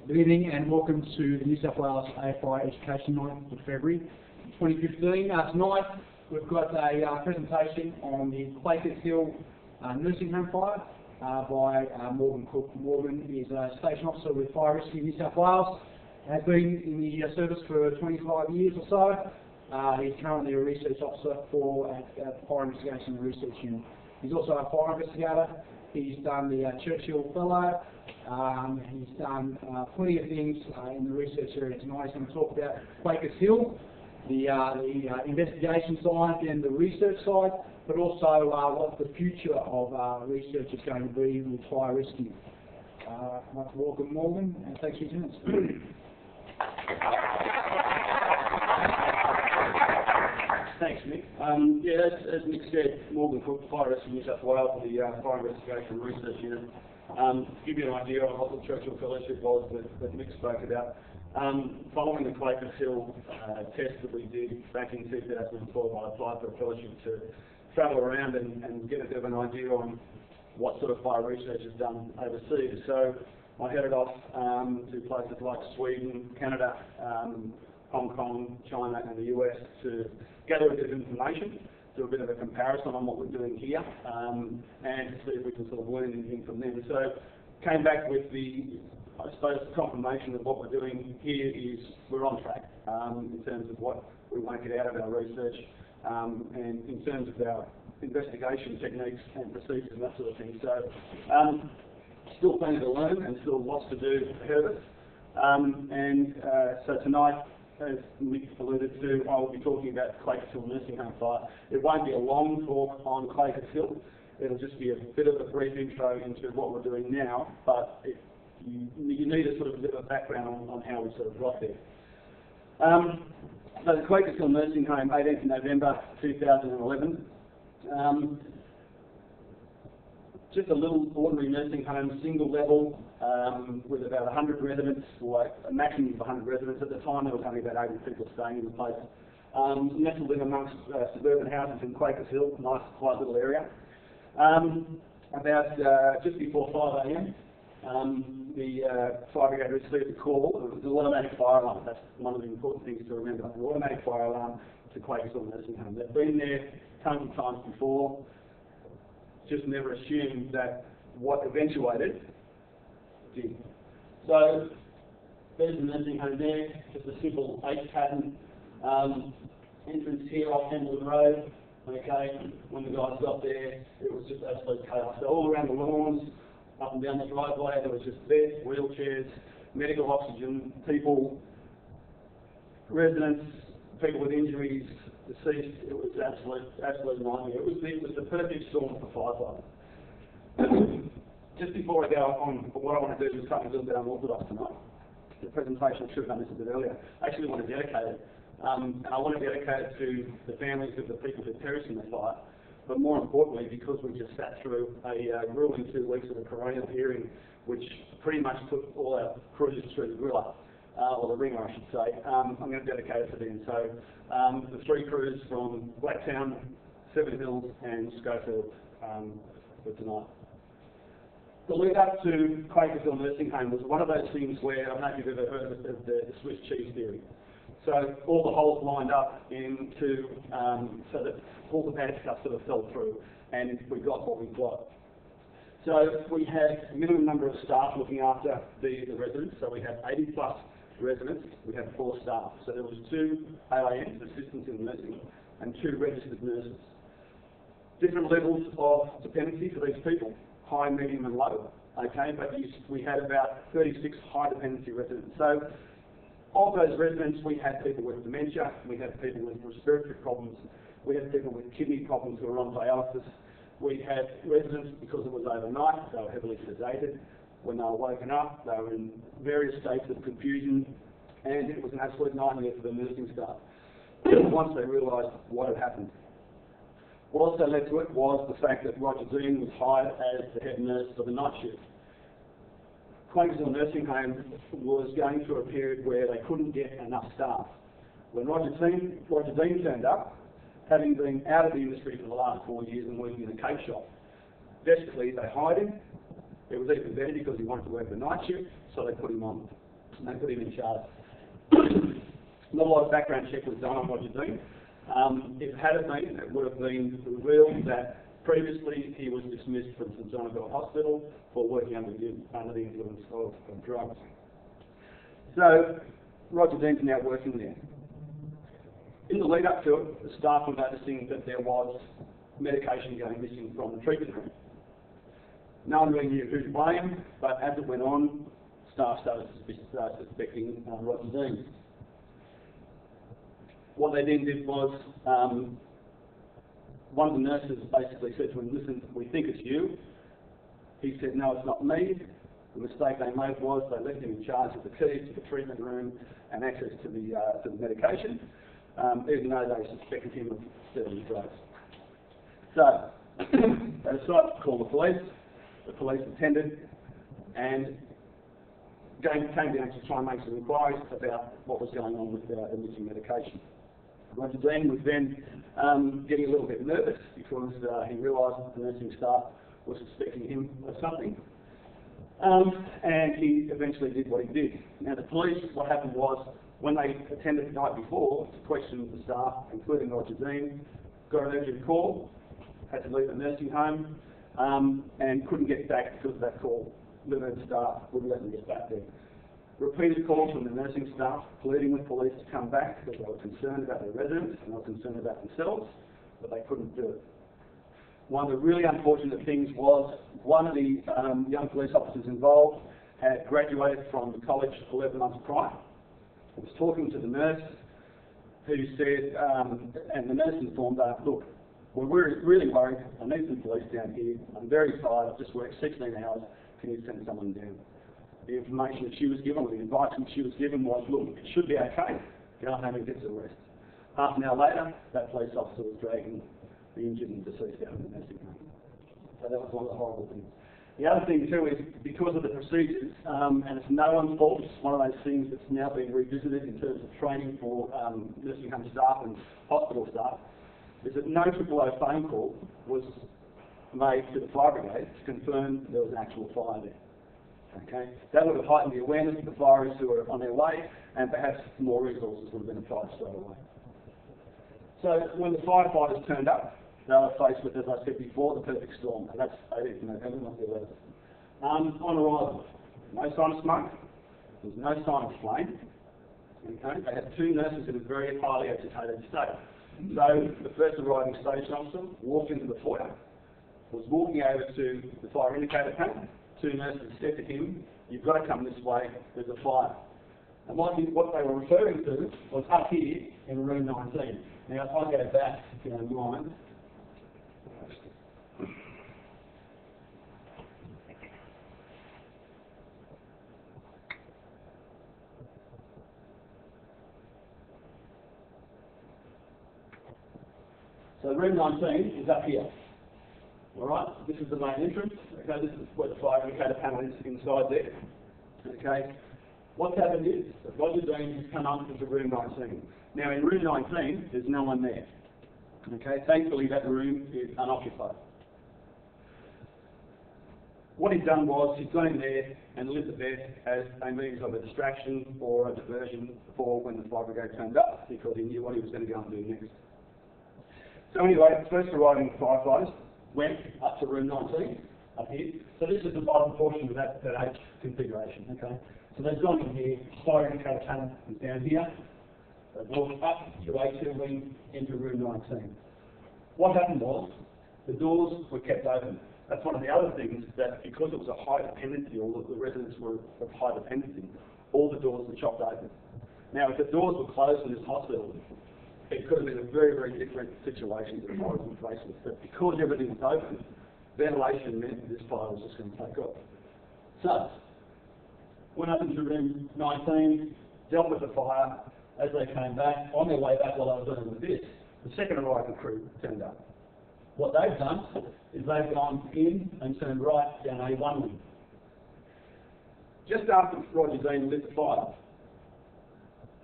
Good evening and welcome to the New South Wales AFI Education Night for February 2015. Tonight we've got a presentation on the Quakers Hill nursing home fire by Morgan Cook. Morgan is a station officer with Fire Rescue New South Wales, has been in the service for 25 years or so. He's currently a research officer at the Fire Investigation and Research Unit. He's also a fire investigator. He's done the Churchill Fellow. He's done plenty of things in the research area. Tonight he's going to talk about Quakers Hill, the investigation side and the research side, but also what the future of research is going to be with fire rescue. I'd like to welcome Morgan, and thanks for your attendance. Thanks, Nick. As Nick said, Morgan Cook, Fire Rescue New South Wales, the Fire Investigation Research Unit. To give you an idea of what the Churchill Fellowship was that Nick spoke about, following the Quakers Hill test that we did back in 2012, I applied for a fellowship to travel around and get a bit of an idea on what sort of fire research is done overseas. So I headed off to places like Sweden, Canada, Hong Kong, China and the US to gather a bit of information, do a bit of a comparison on what we're doing here, and to see if we can sort of learn anything from them. So came back with I suppose, the confirmation of what we're doing here is we're on track in terms of what we want to get out of our research, and in terms of our investigation techniques and procedures and that sort of thing. So still plenty to learn and still lots to do ahead of us. So tonight, as Nick alluded to, I will be talking about Quakers Hill nursing home fire. It won't be a long talk on Quakers Hill. It'll just be a bit of a brief intro into what we're doing now, but you need a sort of bit of a background on how we sort of got there. So the Quakers Hill nursing home, 18th November 2011. Just a little ordinary nursing home, single level, with about 100 residents, or a maximum of 100 residents. At the time there was only about 80 people staying in the place. Nestled in amongst suburban houses in Quakers Hill, nice quiet little area. About just before 5 AM, the fire brigade received a call. It was an automatic fire alarm. That's one of the important things to remember. An automatic fire alarm to Quakers Hill nursing home. They've been there tons of times before. Just never assumed that what eventuated did. So there's the nursing home there, just a simple H pattern. Entrance here off Henwood Road. Okay, when the guys got there, it was just absolute chaos. So all around the lawns, up and down the driveway, there was just beds, wheelchairs, medical oxygen, people, residents, people with injuries, deceased. It was absolute nightmare. It was the perfect storm for firefighting. Just before I go on, what I want to do is something a little bit unorthodox tonight. The presentation, I should have done this a bit earlier. I actually want to dedicate it. And I want to dedicate it to the families of the people who perished in the fire. But more importantly, because we just sat through a grueling 2 weeks of a coronial hearing, which pretty much put all our crews through the griller. Or the ringer, I should say. I'm going to dedicate it to them. So the 3 crews from Blacktown, Seven Hills and Schofield for tonight. The lead up to Quakers Hill nursing home was one of those things where, I don't know if you've ever heard of the Swiss cheese theory. So all the holes lined up into, so that all the bad stuff sort of fell through and we got what we got. So we had a minimum number of staff looking after the residents. So we had 80 plus residents, we had 4 staff. So there was 2 AINs, assistants in nursing, and 2 registered nurses. Different levels of dependency for these people, high, medium and low. Okay, but we had about 36 high dependency residents. So of those residents, we had people with dementia, we had people with respiratory problems, we had people with kidney problems who were on dialysis. We had residents, because it was overnight, they were heavily sedated. When they were woken up, they were in various states of confusion, and it was an absolute nightmare for the nursing staff once they realised what had happened. What also led to it was the fact that Roger Dean was hired as the head nurse for the night shift. Quakers Hill nursing home was going through a period where they couldn't get enough staff. When Roger Dean turned up, having been out of the industry for the last 4 years and working in a cake shop, desperately they hired him. It was even better because he wanted to work the night shift, so they put him on. and they put him in charge. Not a lot of background check was done on Roger Dean. If it had been, it would have been revealed that previously he was dismissed from St Jonathan Hospital for working under the influence of drugs. So Roger Dean's now working there. In the lead up to it, the staff were noticing that there was medication going missing from the treatment room. No one really knew who to blame, but as it went on, staff started suspecting Roger Dean. What they then did was, one of the nurses basically said to him, listen, we think it's you. He said, no, it's not me. The mistake they made was they left him in charge of the keys to the treatment room and access to the medication, even though they suspected him of selling drugs. So, they decided to call the police. The police attended and came down to try and make some inquiries about what was going on with the missing medication. Roger Dean was then getting a little bit nervous because he realised that the nursing staff was suspecting him of something. And he eventually did what he did. Now the police, what happened was, when they attended the night before to question the staff, including Roger Dean, got an urgent call, had to leave the nursing home, and couldn't get back because of that call. The nursing staff wouldn't let them get back there. Repeated calls from the nursing staff pleading with police to come back because they were concerned about their residents and they were concerned about themselves, but they couldn't do it. One of the really unfortunate things was one of the young police officers involved had graduated from the college 11 months prior. I was talking to the nurse who said, and the nurse informed her, look, we're really worried, I need some police down here, I'm very tired, I've just worked 16 hours, can you send someone down? The information that she was given, or the advice that she was given was, look, it should be okay, go home and get to rest. Half an hour later, that police officer was dragging the injured and deceased out of the nursing home. So that was one of the horrible things. The other thing too is, because of the procedures, and it's no one's fault, it's one of those things that's now being revisited in terms of training for nursing home staff and hospital staff, is that no 000 phone call was made to the fire brigade to confirm there was an actual fire there. Okay? That would have heightened the awareness of the fires who were on their way, and perhaps more resources would have been applied straight away. So when the firefighters turned up, they were faced with, as I said before, the perfect storm, and that's 18th November, not the 11th. On arrival, no sign of smoke, there was no sign of flame. Okay? They had two nurses in a very highly agitated state. So the first arriving station officer walked into the foyer, was walking over to the fire indicator panel. Two nurses said to him, you've got to come this way, there's a fire. And what they were referring to was up here in room 19. Now if I go back, if you don't mind. So room 19 is up here. Alright, this is the main entrance. Okay, this is where the fire indicator panel is inside there. Okay, what's happened is that Roger Dean has come up into room 19. Now in room 19, there's no one there. Okay, thankfully that room is unoccupied. What he's done was he's gone in there and lit the bed as a means of a distraction or a diversion for when the fire brigade turned up, because he knew what he was going to go and do next. So anyway, the first arriving firefighters went up to room 19, up here. So this is the bottom portion of that H configuration, okay? So they've gone in here, fire indicator panel is down here. They've walked up to A2 wing into room 19. What happened was, the doors were kept open. That's one of the other things, that because it was a high dependency, or the residents were of high dependency, all the doors were chopped open. Now if the doors were closed in this hospital, it could have been a very, very different situation that the fire was faced with. But because everything was open, ventilation meant that this fire was just going to take off. So, went up into room 19, dealt with the fire. As they came back, on their way back while they were doing this, the second arriving crew turned up. What they've done is they've gone in and turned right down A1 wing. Just after Roger Dean lit the fire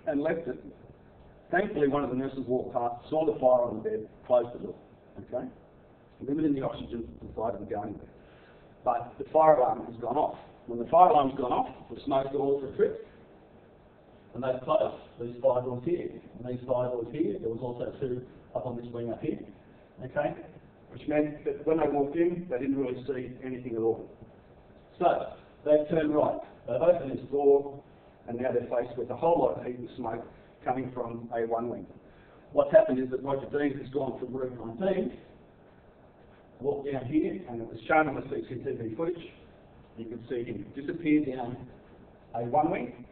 and left it, thankfully one of the nurses walked past, saw the fire on the bed, closed the door. Okay? Limiting the oxygen, the fire didn't go anywhere. But the fire alarm has gone off. When the fire alarm's gone off, the smoke doors are tripped, And they've closed these fire doors here, and these fire doors here. There was also 2 up on this wing up here, okay? Which meant that when they walked in, they didn't really see anything at all. So, they've turned right. They've opened this door, and now they're faced with a whole lot of heat and smoke coming from A1 wing. What's happened is that Roger Dean has gone from room 19, walked down here, and it was shown on the CCTV footage. You can see him disappear down A1 wing.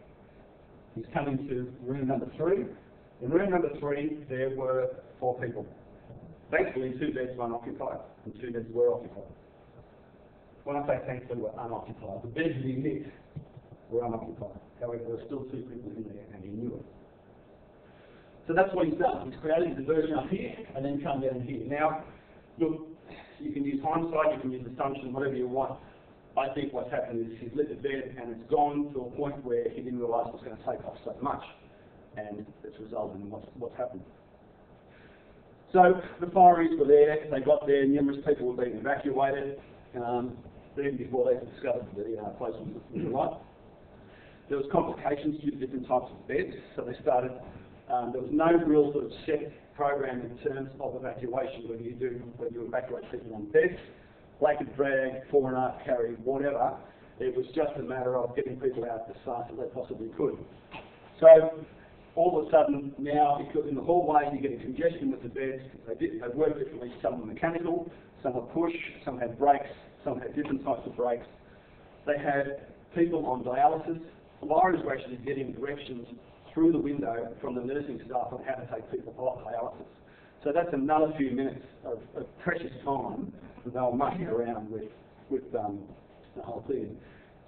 He's come into room number 3. In room number 3, there were 4 people. Thankfully, 2 beds were unoccupied, and 2 beds were occupied. When I say thankfully were unoccupied, the beds that he hit were unoccupied. However, there were still 2 people in there, and he knew it. So that's what he's done. He's created a diversion up here, and then come down here. Now, look, you can use hindsight, you can use assumption, whatever you want. I think what's happened is he's lit the bed and it's gone to a point where he didn't realise it was going to take off so much, and it's resulted in what's happened. So the fireys were there, they got there, numerous people were being evacuated, even before they discovered the place was alive. There was complications due to different types of beds, so they started, there was no real sort of set program in terms of evacuation, whether you evacuate people on beds, blanket drag, 4.5 carry, whatever. It was just a matter of getting people out as fast as they possibly could. So all of a sudden now, in the hallway, you're getting congestion with the beds. They work differently. Some were mechanical, some were push, some had brakes, some had different types of brakes. They had people on dialysis. Fires were actually getting directions through the window from the nursing staff on how to take people off dialysis. So that's another few minutes of precious time that they were mucking around with the whole thing.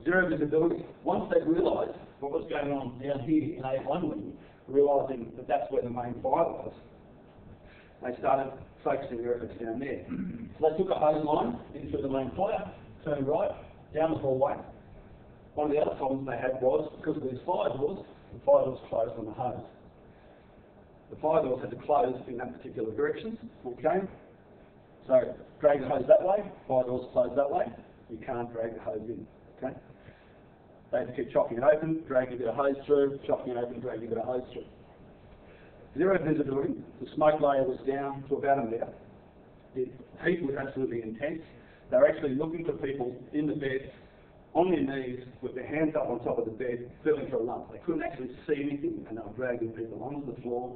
Zero visibility. Once they realised what was going on down here in A1 wing, realising that that's where the main fire was, they started focusing their efforts down there. So they took a hose line into the main fire, turned right, down the hallway. One of the other problems they had was, because of these fire doors, the fire doors closed on the hose. The fire doors had to close in that particular direction, okay? So drag the hose that way, fire doors close that way, you can't drag the hose in, okay? They had to keep chopping it open, dragging a bit of hose through, chopping it open, dragging a bit of hose through. Zero visibility, the smoke layer was down to about a metre. The heat was absolutely intense. They were actually looking for people in the bed, on their knees, with their hands up on top of the bed, feeling for a lump. They couldn't actually see anything, and they were dragging people onto the floor.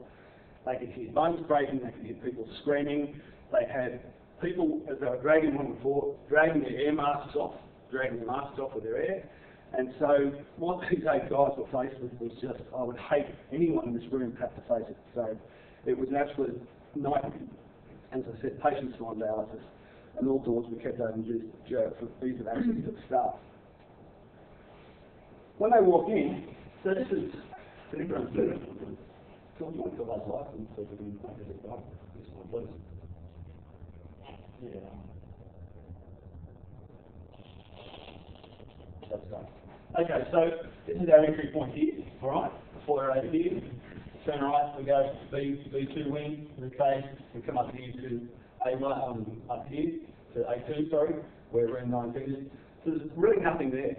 They could hear bones breaking, they could hear people screaming. They had people, as they were dragging them on the floor, dragging their air masks off, dragging the masks off with their air. And so what these 8 guys were faced with was just, I would hate anyone in this room to have to face it. So it was an absolute nightmare. As I said, patients were on dialysis, and all doors were kept open for ease of access to the staff. When they walk in, so this is so you want to fill those lights and so we can make it a bit this one, please. Yeah. That's done. Okay, so this is our entry point here, alright, foyer over here. Turn right, we go B2 wing, okay, we come up here to A1, up here to A2, sorry, where room 19 is. So there's really nothing there.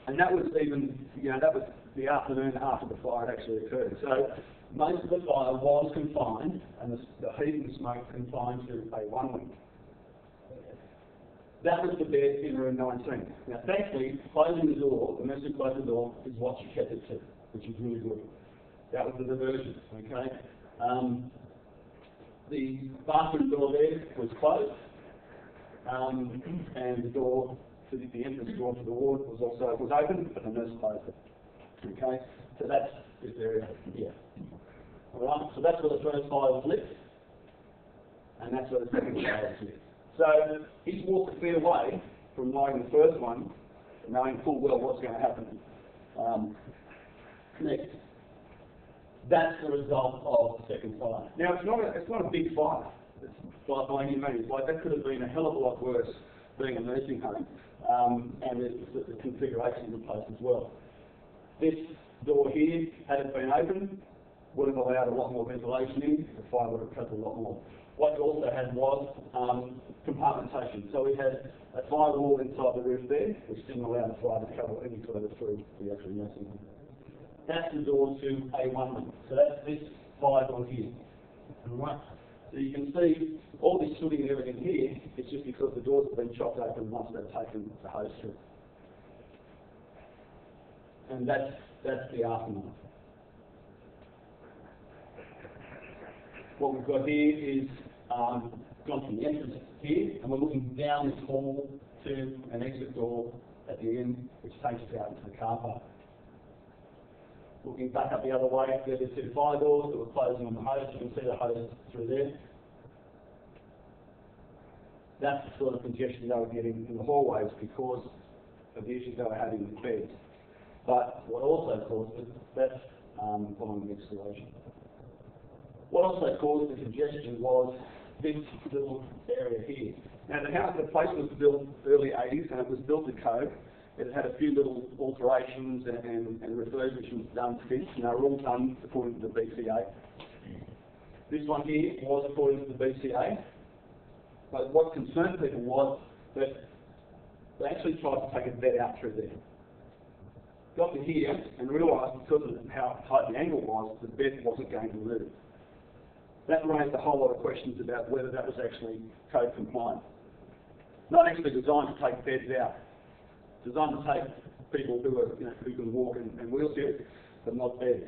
And that was even, that was the afternoon after the fire had actually occurred. So most of the fire was confined, and the heat and smoke confined to A1 wing. That was the bed in room 19. Now thankfully, closing the door, the message closed the door, is what you kept it to, which is really good. That was the diversion, okay? The bathroom door there was closed, and the door, the entrance door to the ward was open, but the nurse closed it. Okay, so that's this area here. All right, so that's where the first fire was lit, and that's where the second fire was lit. So he's walked a fair way from knowing the first one, knowing full well what's going to happen next. That's the result of the second fire. Now it's not a big fire. It's by any means. Like that could have been a hell of a lot worse, being a nursing home, and the configuration of the place as well. This door here, had it been open, would have allowed a lot more ventilation in. The fire would have traveled a lot more. What you also had was compartmentation. So we had a firewall inside the roof there, which didn't allow the fire to travel any further through the actual nursing home. That's the door to A1 room. So that's this fire door here. Alright. So you can see all this sooting and everything here, it's just because the doors have been chopped open once they've taken the hose through. And that's the aftermath. What we've got here is gone from the entrance here, and we're looking down this hall to an exit door at the end, which takes us out into the car park. Looking back up the other way, there's the two fire doors that were closing on the hose. You can see the hose through there. That's the sort of congestion they were getting in the hallways because of the issues they were having with beds. But what also caused it, that's following the excavation. What also caused the congestion was this little area here. Now the place was built early 80s and it was built to code. It had a few little alterations and refurbishments done since, and they were all done according to the BCA. This one here was according to the BCA, but what concerned people was that they actually tried to take a bed out through there. Got to here and realised because of how tight the angle was, the bed wasn't going to move. That raised a whole lot of questions about whether that was actually code compliant. Not actually designed to take beds out. Designed to take people who are, who can walk in wheelchairs, but not beds.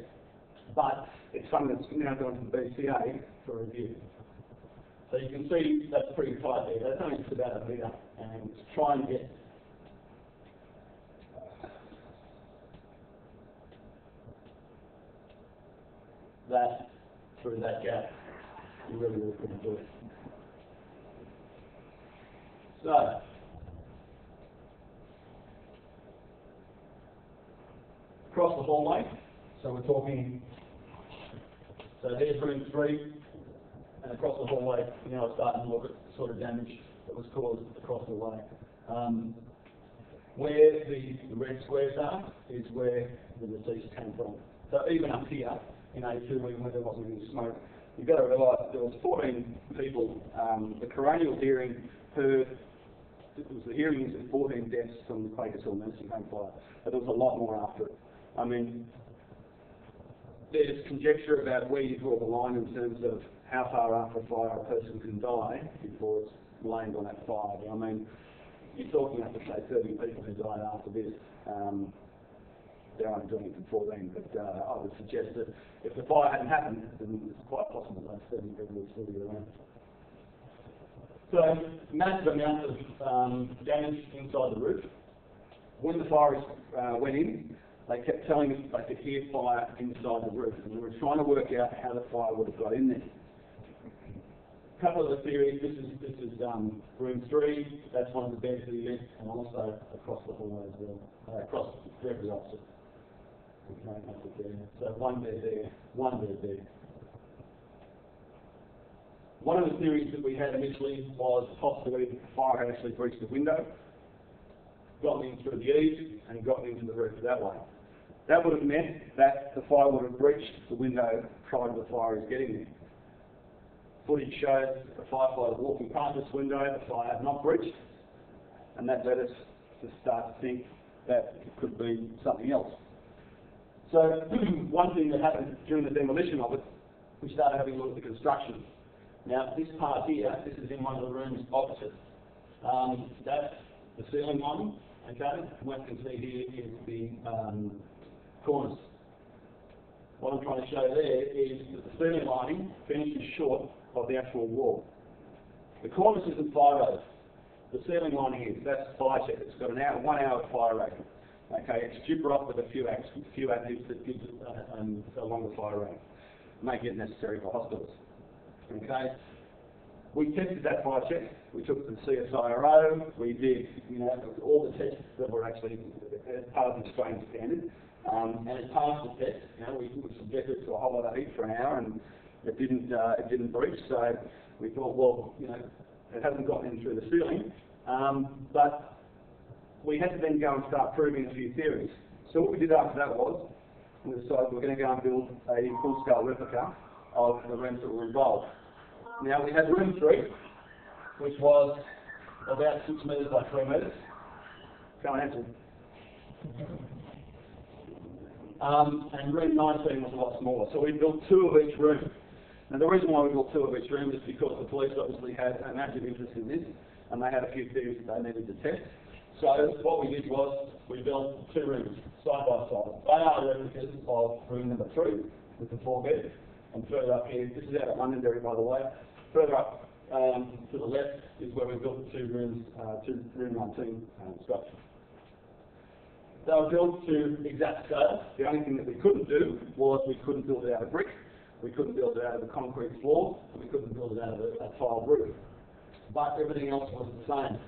But it's something that's now gone to the BCA for review. So you can see that's pretty tight there. That's only just about a metre, and to try and get that through that gap, you really couldn't do it. So, across the hallway, so we're talking, so here's room 3, and across the hallway, it's starting to look at the sort of damage that was caused across the way. Where the red squares are is where the deceased came from. So even up here in A2, where there wasn't any smoke, you've got to realise there was 14 people. The coronial hearing heard, it was the hearing is 14 deaths from the Quakers Hill nursing home fire, but there was a lot more after it. I mean, there's conjecture about where you draw the line in terms of how far after a fire a person can die before it's blamed on that fire. I mean, you're talking up to say 30 people who died after this. They're only doing it for 14, but I would suggest that if the fire hadn't happened, then it's quite possible that 30 people would still be around. So, massive amount of damage inside the roof. When the fire went in, they kept telling us they could hear fire inside the roof, and we were trying to work out how the fire would have got in there. A couple of the theories, this is room 3, that's one of the beds that we missed, and also across the hallway as well, across directly opposite. So one bed there, one bed there. One of the theories that we had initially was possibly that the fire had actually breached the window, gotten in through the eaves, and gotten into the roof that way. That would have meant that the fire would have breached the window prior to the fire getting there. Footage shows the firefighter walking past this window, the fire had not breached, and that led us to start to think that it could be something else. So one thing that happened during the demolition of it, we started having a look at the construction. Now this part here, this is in one of the rooms opposite. That's the ceiling lining, okay? What you can see here is the cornice. What I'm trying to show there is that the ceiling lining finishes short of the actual wall. The cornice isn't fire rated. The ceiling lining is. That's fire check. It's got 1 hour fire rating. Okay, it's super off with a few additive that gives it a longer fire rating, make it necessary for hospitals. Okay, we tested that fire check. We took the CSIRO. We did, all the tests that were actually as part of the Australian standard, and it passed the test. We subjected it to a whole lot of heat for an hour, and it didn't breach. So we thought, well, it hasn't gotten in through the ceiling, but we had to then go and start proving a few theories. So what we did after that was, we decided we're going to go and build a full-scale replica of the rooms that were involved. Now we had room 3, which was about 6 metres by 3 metres. Go and answer. and room 19 was a lot smaller. So we built 2 of each room. Now the reason why we built 2 of each room is because the police obviously had an active interest in this, and they had a few theories that they needed to test. So what we did was we built 2 rooms side by side. They are replicas of room number 3 with the 4 beds, and further up here, this is out at Londonderry by the way, further up to the left is where we built the 2 rooms, room 19 structure. They were built to exact scale. The only thing that we couldn't do was we couldn't build it out of brick, we couldn't build it out of a concrete floor, and we couldn't build it out of a tiled roof. But everything else was the same.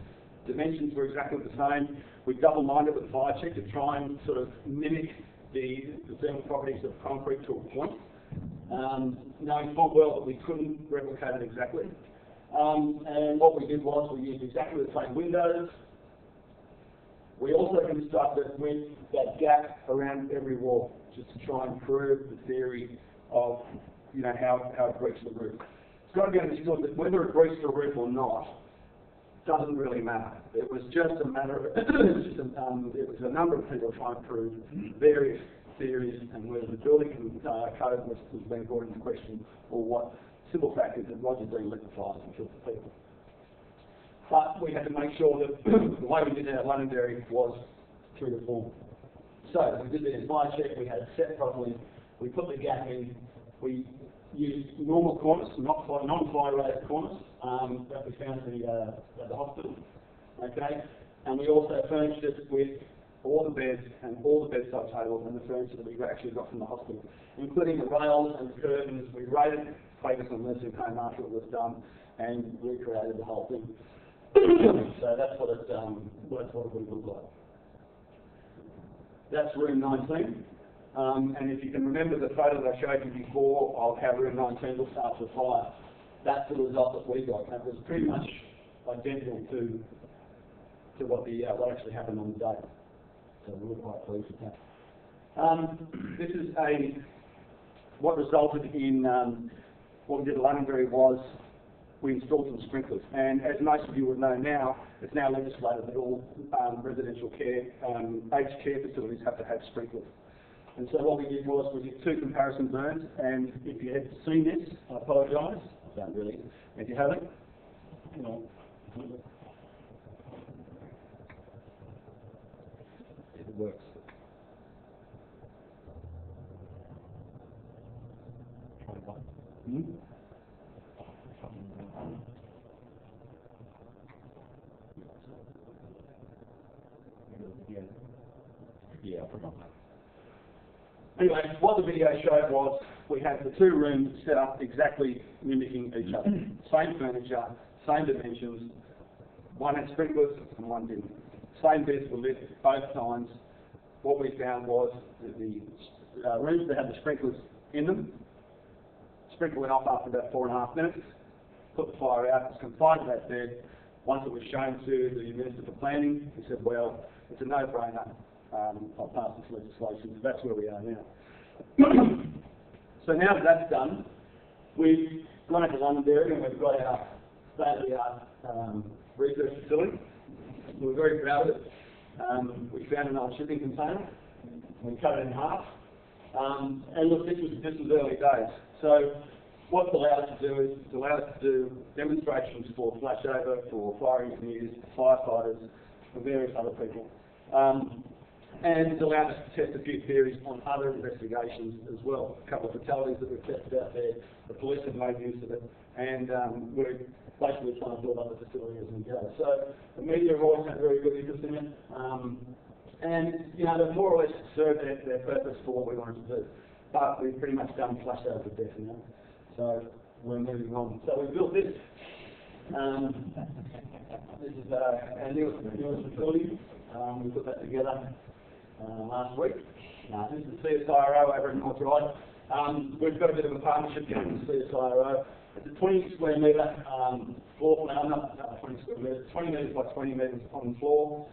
Dimensions were exactly the same. We double-mined it with fire check to try and sort of mimic the thermal properties of concrete to a point, knowing full well that we couldn't replicate it exactly. And what we did was we used exactly the same windows. We also constructed with that gap around every wall, just to try and prove the theory of, you know, how it breaks the roof. It's got to be understood that whether it breaks the roof or not doesn't really matter. It was just a matter of it was a number of people trying to prove various theories and whether the building code was being brought into question, or what simple fact is that Roger Dean lit the fires and killed the people. But we had to make sure that the way we did it at Londonderry was true to form. So we did the fire check, we had it set properly, we put the gap in, we used normal corners, non-fire rated corners that we found at the hospital. Okay, and we also furnished it with all the beds and all the bedside tables and the furniture that we actually got from the hospital, including the rails and the curtains. We raided Quakers Hill nursing home after it was done and recreated the whole thing. So that's what it would look like. That's room 19. And if you can remember the photo that I showed you before of how room 19 looks after the fire, that's the result that we got. And it was pretty much identical to what actually happened on the day. So we were quite pleased with that. This is what resulted in what we did at Londonderry was we installed some sprinklers. And as most of you would know now, it's now legislated that all residential care, aged care facilities have to have sprinklers. And so what we did was we did 2 comparison burns, and if you had seen this, I apologise, I don't really, if you haven't, you know, it works. Yeah, I forgot that. Anyway, what the video showed was we had the 2 rooms set up exactly mimicking each other. Same furniture, same dimensions, one had sprinklers and one didn't. Same beds were lit both times. What we found was that the rooms that had the sprinklers in them, sprinkler went off after about 4.5 minutes, put the fire out, it was confined to that bed. Once it was shown to the Minister for Planning, he said, well, it's a no-brainer. I'll pass this legislation, so that's where we are now. So now that that's done, we've gone into Londonderry and we've got our state-of-the-art research facility. We're very proud of it. We found an old shipping container, we cut it in half, and look, this was early days. So what it's allowed us to do is it's allowed us to do demonstrations for flashover, for fire engineers, firefighters, for various other people. And it's allowed us to test a few theories on other investigations as well. A couple of fatalities that we've tested out there, the police have made use of it, and we're basically trying to build up the facility as we go. So the media have always had very good interest in it, and you know, they've more or less served their purpose for what we wanted to do. But we've pretty much done flashover to death now, so we're moving on. So we built this. This is our newest facility. We put that together last week. This is the CSIRO over in North Ryde. We've got a bit of a partnership going with CSIRO. It's a 20 square metre floor plan, not 20 square metres, 20 metres by 20 metres on the floor,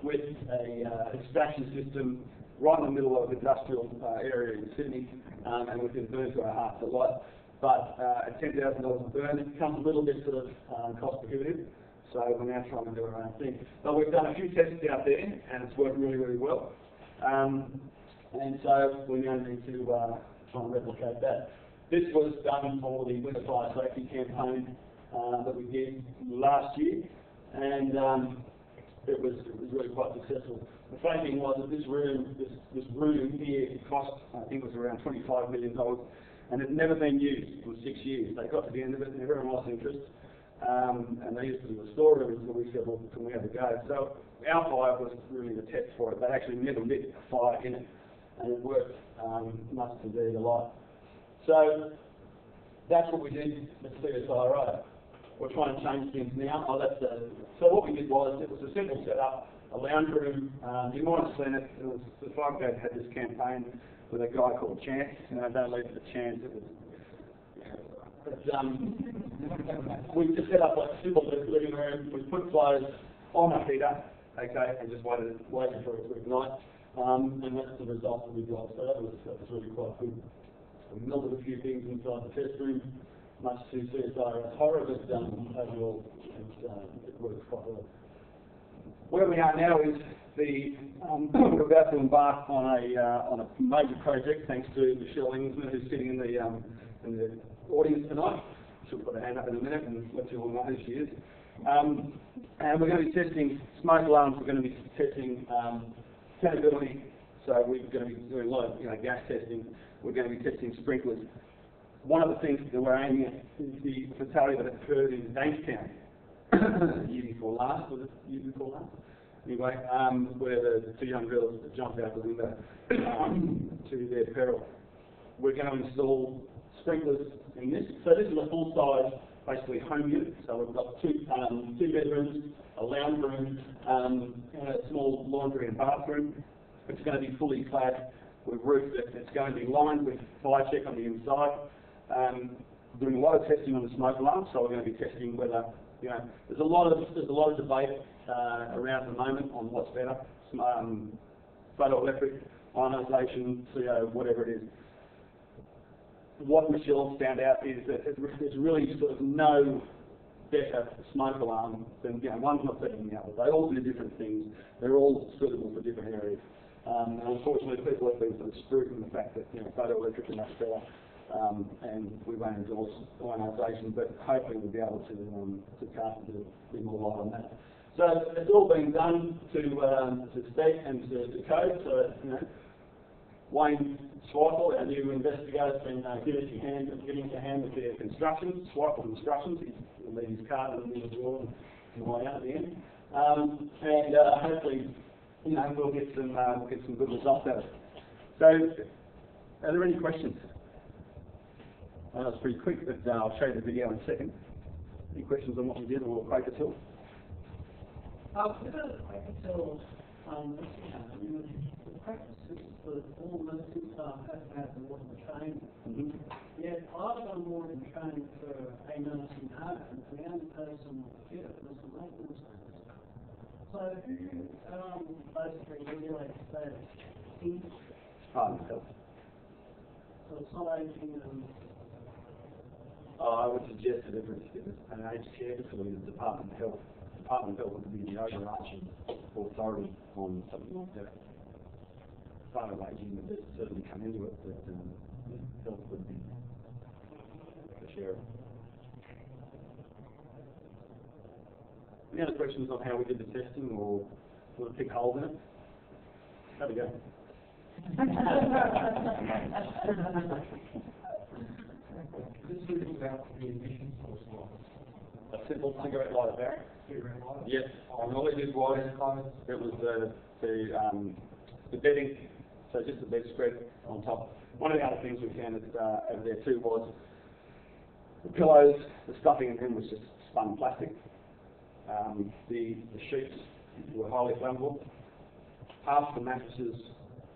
with a extraction system right in the middle of the industrial area in Sydney, and within burn to our hearts delight. But at $10,000 a burn, it becomes a little bit sort of cost prohibitive. So we're now trying to do our own thing. But we've done a few tests out there, and it's worked really, really well. And so we now need to try and replicate that. This was done for the Winter Fire Safety campaign that we did last year, and it was really quite successful. The funny thing was that this room here cost, I think it was around $25 million, and it had never been used for 6 years. They got to the end of it and everyone lost interest. And they used to do a storeroom, so we said, well, can we have a go? So our fire was really the test for it. They actually never lit a fire in it, and it worked much indeed a lot. So that's what we did with CSIRO. We're trying to change things now. So what we did was, it was a simple setup, a lounge room. You might have seen it. The Fire Brigade had this campaign with a guy called Chance. Don't leave it to Chance. It was, we just set up like a simple living room. We put fires on a heater, okay, and just waited for it to ignite. And that's the result that we got. So that was really quite good. We melted a few things inside the test room, much to CSIRO's horror, but overall it worked quite well. Where we are now is we're about to embark on a major project, thanks to Michelle Inglesman, who's sitting in the audience tonight. She'll put her hand up in a minute and let you all know who she is. And we're going to be testing smoke alarms. We're going to be testing tenability. So we're going to be doing a lot of gas testing. We're going to be testing sprinklers. One of the things that we're aiming at is the fatality that occurred in Bankstown the year before last. Was it the year before last? Anyway, where the two young girls jumped out the window to their peril. We're going to install sprinklers in this. So this is a full-size, basically home unit. So we've got two bedrooms, a lounge room, and a small laundry and bathroom. It's going to be fully clad. We've roofed it. It's going to be lined with fire check on the inside. Doing a lot of testing on the smoke alarm. So we're going to be testing whether there's a lot of debate around at the moment on what's better, photoelectric, ionisation, CO, whatever it is. What Michelle found out is that there's really sort of no better smoke alarm than, one's not better than the other. They all do different things. They're all suitable for different areas. And unfortunately, people have been sort of screwed in the fact that photoelectric is much better, and we won't endorse ionisation, but hopefully we'll be able to cast a bit more light on that. So it's all been done to spec and to code. So Wayne Schweifel, our new investigator, has been giving us a hand with the construction. Schweifel Constructions, he'll leave his card and leave the door and way out at the end. And hopefully, we'll get some good results out of it. So, are there any questions? I know it's pretty quick, but I'll show you the video in a second. Any questions on what we did or Quakers Hill? With the Quakers Hill, the practices for all nursing staff have to have more than training. Yet I've done more than training for a nursing home, and the only person who did it was the maintenance manager. So who basically regulates that? Health. So it's not aging and... I would suggest that if it's an aged care facility, the Department of Health would be the overarching authority on something like that. Part of aging would certainly come into it, but health would be the sheriff. Any other questions on how we did the testing or want to pick holes in it? Have a go. This is about the emissions source line. A simple cigarette lighter barrier? Yes. And all it did was, it was the bedding, so just the bed spread on top. One of the other things we found over there too was the pillows, the stuffing in them was just spun plastic. The sheets were highly flammable. Half the mattresses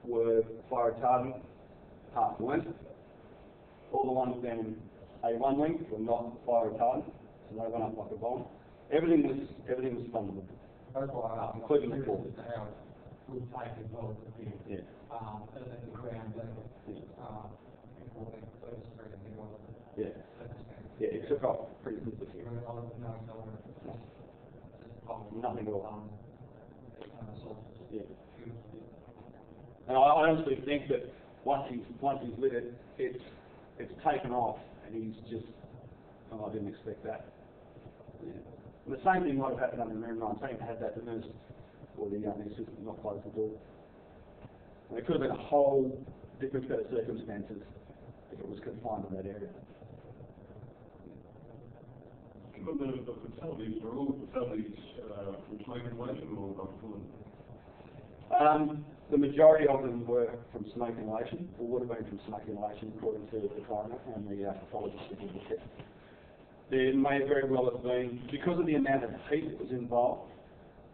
were fire retardant, half weren't. All the ones down A1 link were not fire retardant, so they went up like a bomb. Everything was flammable. That's why I asked, including the floor. How it would take as well as the thing. Yeah. At the ground level. Yeah. Before they first started to go. Yeah. Yeah, it took off pretty quickly. Nothing at all. Yeah. And I honestly think that once he's lit it, it's taken off, and he's just, oh, I didn't expect that. Yeah. And the same thing might have happened under room 19 had that the nurse or the assistant not closed the door. And it could have been a whole different set of circumstances if it was confined in that area. Given the fatalities, are all fatalities from smoke inhalation or not? The majority of them were from smoke inhalation, or would have been from smoke inhalation according to the coroner and the pathologist who did the test. There may very well have been, because of the amount of heat that was involved,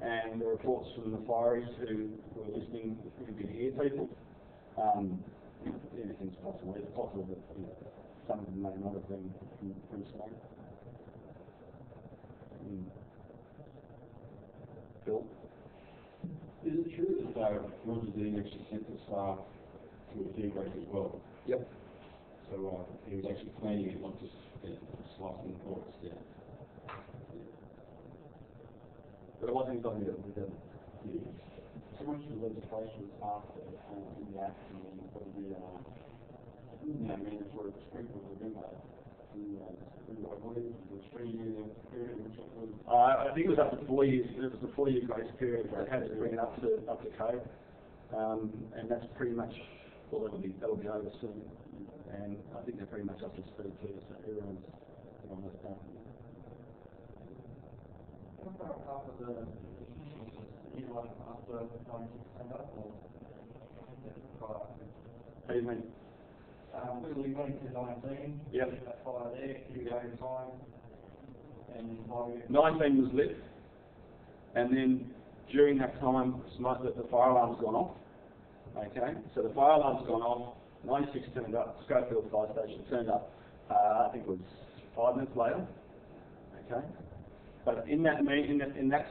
and the reports from the fireys who were listening, who could hear people, anything's possible. It's possible that some of them may not have been from smoke. Phil? Is it true that Roger Dean actually sent the staff to a tea break as well? Yep. So he was actually planning it, not just slicing the corpse down. But it wasn't something that we did. So much of the legislation was passed in the Act and for the mandatory sprinklers within that. I believe the 3-year period which it was. I think it was up to 4 years. It was a 4-year grace period, but it had to bring it up to code, and that's pretty much well. That'll be over soon, and I think they're pretty much up to speed too. So everyone's on this down. After the after 90% up or How do you mean? we went to 19. Yep. That fire there, few days time, and 19 was lit, and then during that time, the fire alarm's gone off. Okay, so the fire alarm's gone off. 96 turned up. Schofield Fire Station turned up. I think it was 5 minutes later. Okay, but in that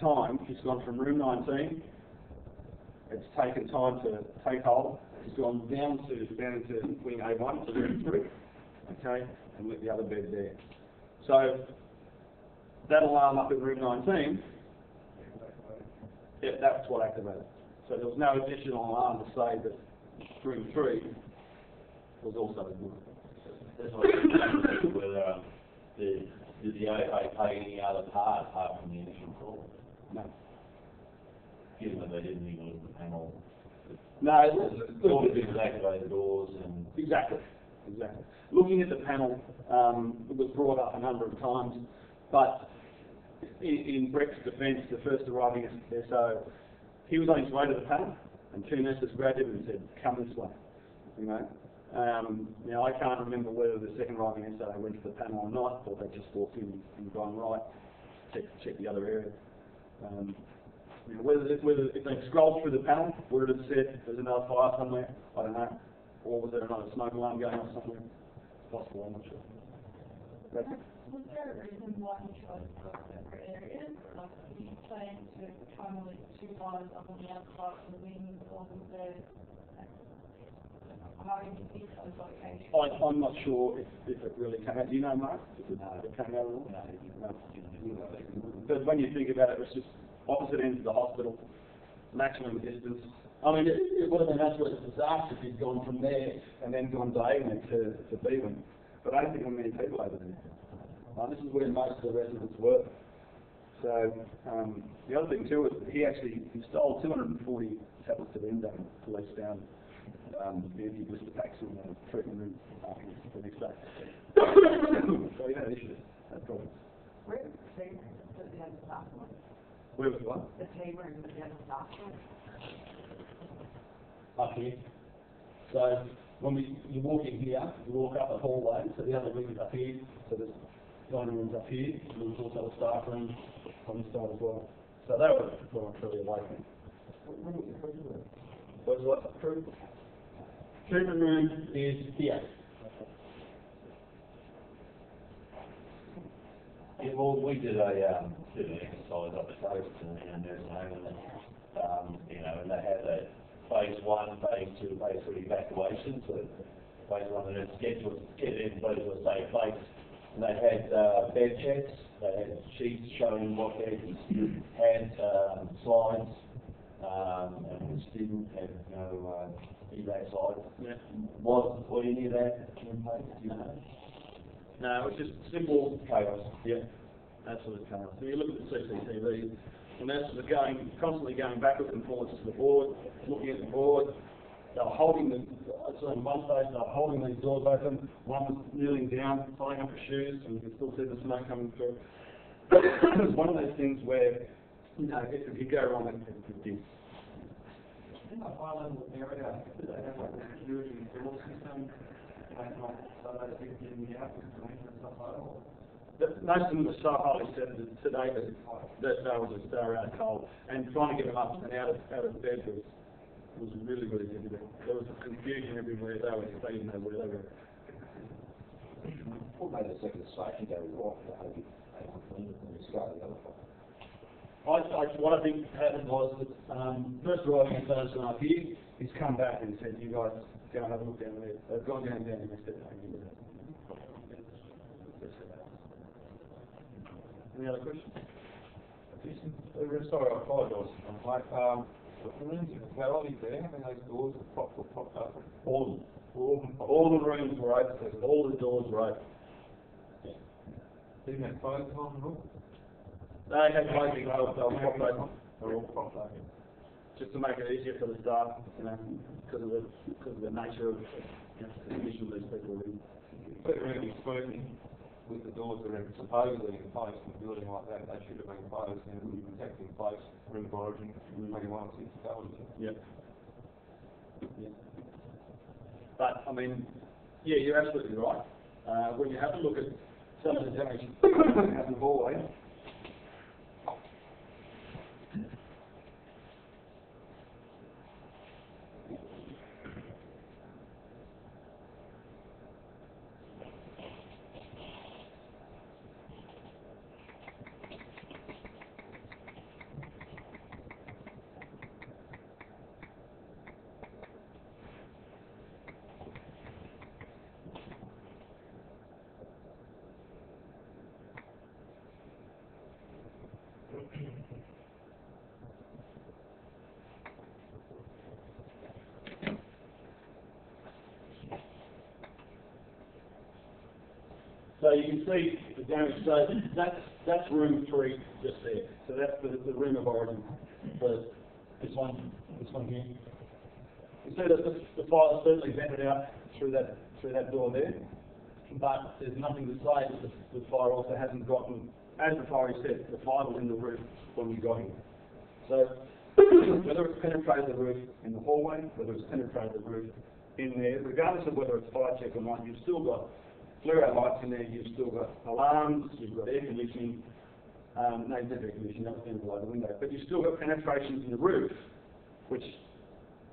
time, he's gone from room 19. It's taken time to take hold. He's gone down into wing A1 to room 3. Okay, and lit the other bed there. So that alarm up in room 19, yeah, that's what activated. So there was no additional alarm to say that room 3 was also good. That's what I'm whether did the OFA pay any other part apart from the initial call? No. Given that they didn't even look at the panel. No, All the people activated the doors and... Exactly. Looking at the panel, it was brought up a number of times, but in Brett's defence, the first arriving SO, he was on his way to the panel, and 2 nurses grabbed him and said, "Come this way." Now I can't remember whether the second arriving SO went to the panel or not, or they just walked in and gone right, check the other area. Whether if they scrolled through the panel, would it have said there's another fire somewhere? I don't know. Or was there another smoke alarm going off somewhere? It's possible, I'm not sure. Was there a reason why he chose those separate areas? Like, he planned to try and leave 2 fires up on the outside of the wing, or was there... How did you pick those locations? I'm not sure if it really came out. Do you know, Mark? If it came out at all? No. But when you think about it, it's just opposite ends of the hospital, maximum distance. I mean, it would have been absolute disaster if he'd gone from there and then gone diagonally to Bevan. But I don't think there were many people over there. This is where most of the residents were. So the other thing too is that he stole 240 tablets of endo to lease down the anti-blister packs in the treatment room the next day. So he had issues, no problems. Where was the tea room that they had the staff on? Where was what? The tea room that they had the staff on? Up here. So when you walk in here, you walk up the hallway, so the other wing is up here, so there's dining rooms up here, and there's also a staff room on this side as well. So they were fairly away from it. Where's what? Treatment room is here. Yeah, well, we did a bit of an exercise up the coast in a nursing home, and and they had a phase 1, phase 2, phase 3 evacuation. So phase 1, the nurse get everybody to a safe place. And they had bed checks, they had sheets showing what beds had slides, and which didn't have, evac side. Yeah. Was any of that in place, do you know? No, it was just simple Chaos. Yeah, absolute chaos. So you look at the CCTV, and that's constantly going backwards and forwards to the board, looking at the board. They were holding so in one stage they were holding these doors open. One was kneeling down, tying up her shoes, and you can still see the smoke coming through. It was one of those things where, if you go wrong, it did. In the Highland area, do they have like a security door system, so they keep getting out and stuff like that? Most of them were so highly sensitive today that they were out cold, and trying to get them up and out of bed was really, really difficult. There was confusion everywhere. They didn't know where they were. What made the second station go wrong? What I think happened was that first driving person up here, he's come back and said, "You guys go and have a look down there." They've gone down there and they said, Any other questions? Sorry, I apologise. The rooms in Fatality there, having those doors popped up. All the rooms were open. All the doors were open. Didn't have closed on at all? They had closing, they were propped open. They're all propped open. Just to make it easier for the staff, because of the nature of the condition these people are in. But really speaking, with the doors that are supposedly in place in a building like that, they should have been closed and it would be protected in place, room of origin, maybe 1 or 6 fatality. Yeah. But, you're absolutely right. When you have a look at some of the damage that happened in the hallway, so you can see the damage. So that's room 3 just there. So that's the room of origin. So this one here. You see that the fire certainly vented out through that door there, but there's nothing to say that the fire also hasn't gotten, as the fire said, the fire was in the roof when we got here. So whether it's penetrated the roof in the hallway, whether it's penetrated the roof in there, regardless of whether it's fire check or not, you've still got flare-out lights in there, you've still got alarms, you've got air conditioning, no, it's not air conditioning, that was down below the window, but you've still got penetrations in the roof, which,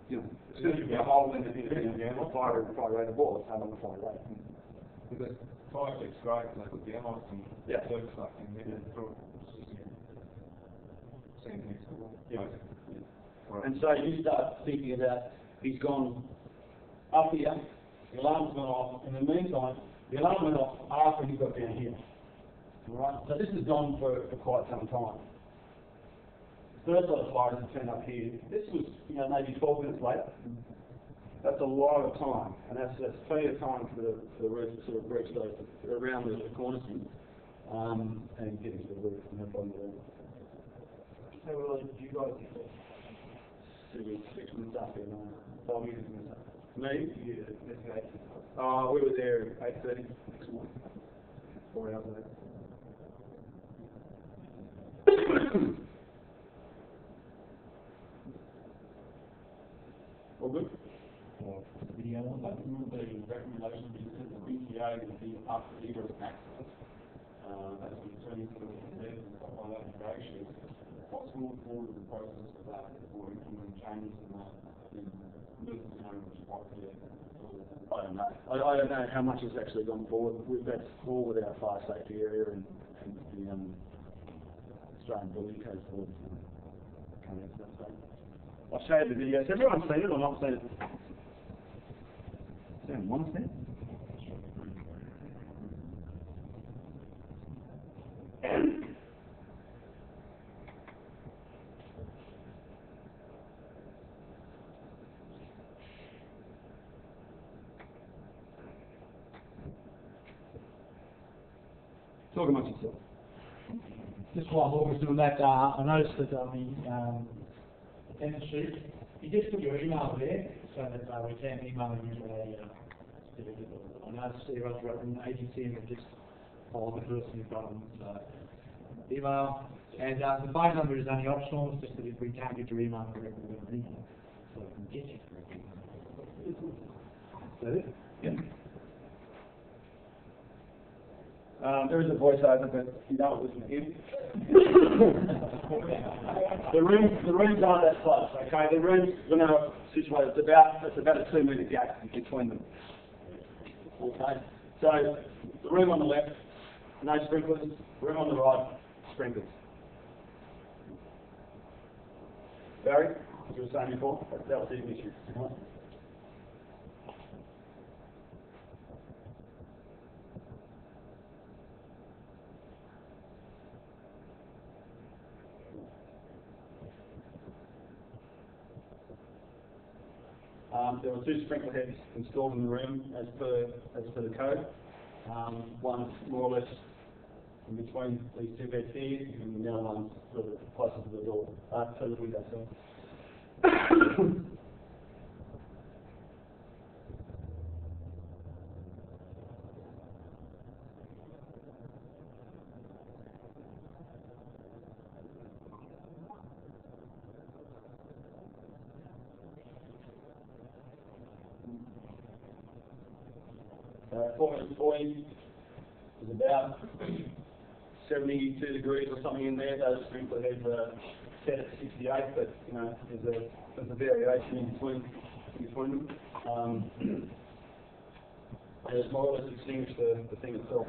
as soon as you get a hole in the fire rate of ball, it's hard on the fire rate. Because fire check's great, they put the airlocks and service stuff in there. And so you start thinking about, he's gone up here, the alarm's gone off, in the meantime, the alarm went off after he got down here. Alright, so this has gone for quite some time. The first lot of fires that turned up here, this was maybe 12 minutes later. That's a lot of time, and that's plenty of time for the roof to sort of breach those around the corners and get into the roof and have fun with it. How early did you guys get there? 6 minutes after 5 minutes. Me? Yeah, investigation. We were there at 8:30 next morning. 4 hours later. All good? The recommendation is that the BTA will be up to egress access as we turn to the bed and stuff like that and negotiate. What's moving forward in the process of that or implementing changes in that in business home responsibility? I don't know. I don't know how much has actually gone forward. We've had all with our fire safety area and the Australian Building Code board. I'll show you the video. Has everyone seen it or not seen it? Has anyone seen it? Talk amongst yourself. Just while Morgan's doing that, I noticed that on the attendance sheet, you just put your email there so that we can email you a certificate. I noticed everyone's got an agency and we just follow the person you've got on email. And the phone number is only optional, it's just that if we can't get your email correctly, we're going to ring you so we can get you correctly. Is that it? Yeah. There is a voiceover, but you don't listen to him. the rooms aren't that close, okay? The rooms are now situated, it's about a 2 metre gap between them. Okay? So, the room on the left, no sprinklers. Room on the right, sprinklers. Barry, as you were saying before, that was the issue. There were 2 sprinkler heads installed in the room as per the code. One more or less in between these 2 beds here, and the other one's sort of closer to the door, to the window. So. Performance boiling is about 72 degrees or something in there. Those sprinkler heads are set at 68, but you know there's a variation in between them. And it's more or less extinguished the thing itself.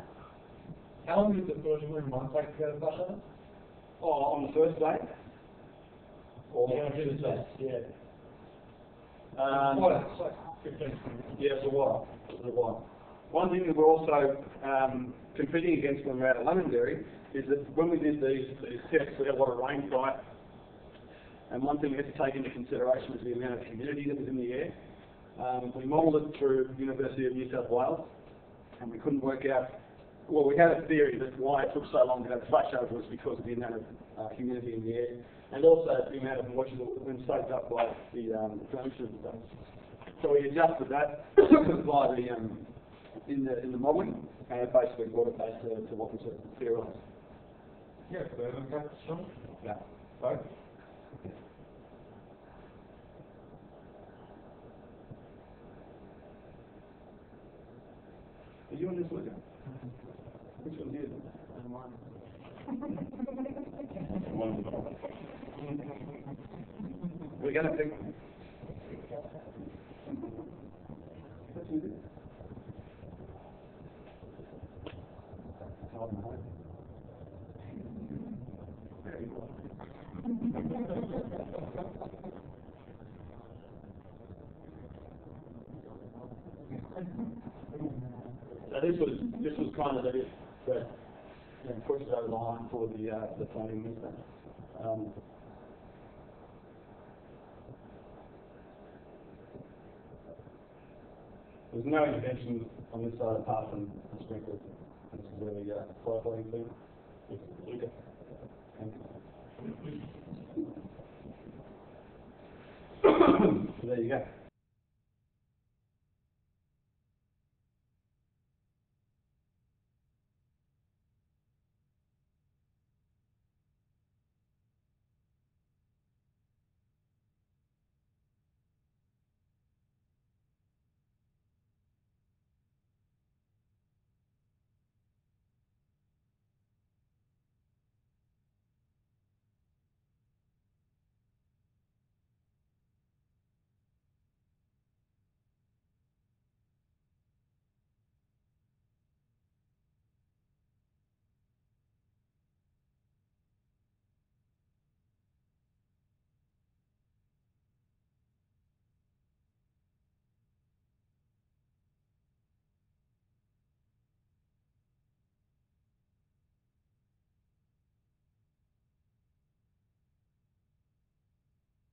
How long did the first room one take to get a flush on? Oh, on the first day? Or just yeah. It's like 15. Yeah, it's a while. One thing that we're also competing against when we're out at Londonderry is that when we did these tests, we had a lot of rain prior. And one thing we had to take into consideration was the amount of humidity that was in the air. We modelled it through University of New South Wales, and we couldn't work out. Well, we had a theory that why it took so long to have flashover was because of the amount of humidity in the air, and also the amount of moisture that was been soaked up by the furniture and stuff. So we adjusted that by the in the modelling, and it basically brought it back to what we sort of theorised. Yeah, okay, sure. Yeah. Both? Are you on this one? Which one's you? We're going to pick. So this was kind of the bit that pushed it over the line for the planning minister. There's no intervention on this side apart from the sprinklers. This is where the firefighting thing. Luca. So there you go.